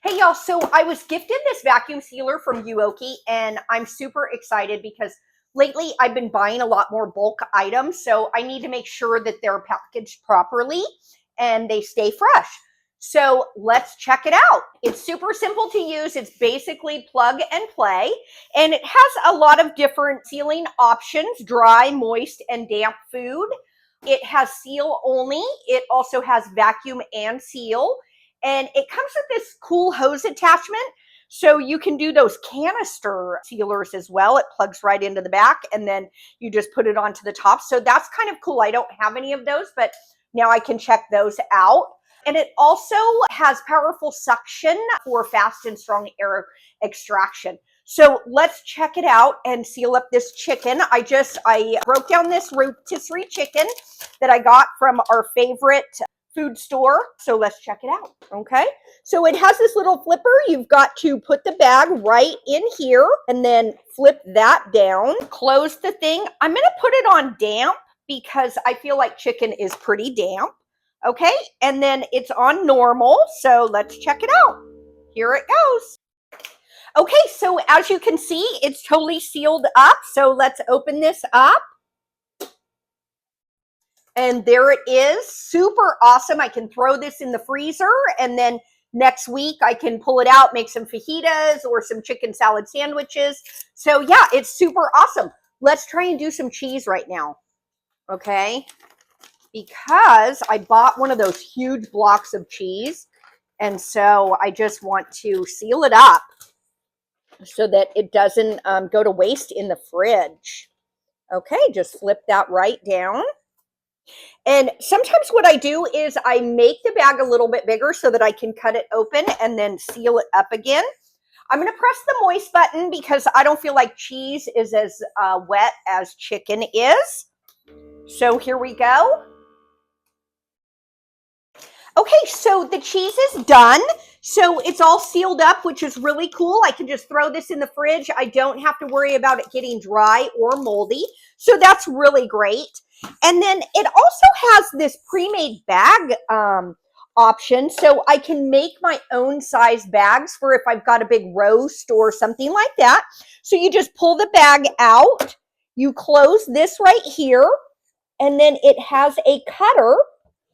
Hey y'all, so I was gifted this vacuum sealer from Uoki and I'm super excited because lately I've been buying a lot more bulk items, so I need to make sure that they're packaged properly and they stay fresh. So let's check it out. It's super simple to use. It's basically plug and play, and it has a lot of different sealing options: dry, moist, and damp food. It has seal only. It also has vacuum and seal. And it comes with this cool hose attachment. So you can do those canister sealers as well. It plugs right into the back and then you just put it onto the top. So that's kind of cool. I don't have any of those, but now I can check those out. And it also has powerful suction for fast and strong air extraction. So let's check it out and seal up this chicken. I broke down this rotisserie chicken that I got from our favorite food store. So let's check it out. Okay. So it has this little flipper. You've got to put the bag right in here and then flip that down. Close the thing. I'm going to put it on damp because I feel like chicken is pretty damp. Okay. And then it's on normal. So let's check it out. Here it goes. Okay. So as you can see, it's totally sealed up. So let's open this up. And there it is, super awesome. I can throw this in the freezer and then next week I can pull it out, make some fajitas or some chicken salad sandwiches. So yeah, it's super awesome. Let's try and do some cheese right now, okay? Because I bought one of those huge blocks of cheese, and so I just want to seal it up so that it doesn't go to waste in the fridge. Okay, just flip that right down. And sometimes what I do is I make the bag a little bit bigger so that I can cut it open and then seal it up again. I'm going to press the moist button because I don't feel like cheese is as wet as chicken is. So here we go. Okay, so the cheese is done. So it's all sealed up, which is really cool. I can just throw this in the fridge. I don't have to worry about it getting dry or moldy. So that's really great. And then it also has this pre-made bag option. So I can make my own size bags for if I've got a big roast or something like that. So you just pull the bag out, you close this right here, and then it has a cutter.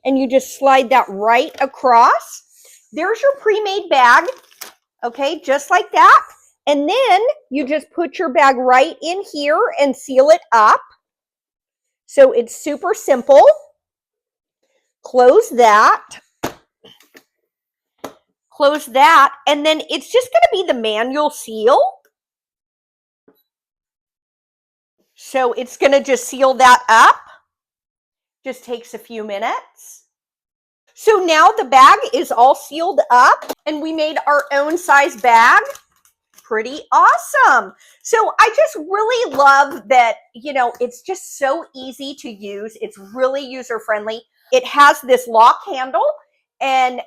And you just slide that right across. There's your pre-made bag, okay, just like that. And then you just put your bag right in here and seal it up. So it's super simple. Close that. Close that. And then it's just going to be the manual seal. So it's going to just seal that up. Just takes a few minutes. So now the bag is all sealed up and we made our own size bag. Pretty awesome. So I just really love that, you know, it's just so easy to use. It's really user friendly. It has this lock handle and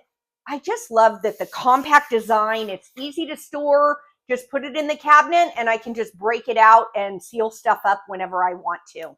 I just love that the compact design, it's easy to store. Just put it in the cabinet and I can just break it out and seal stuff up whenever I want to.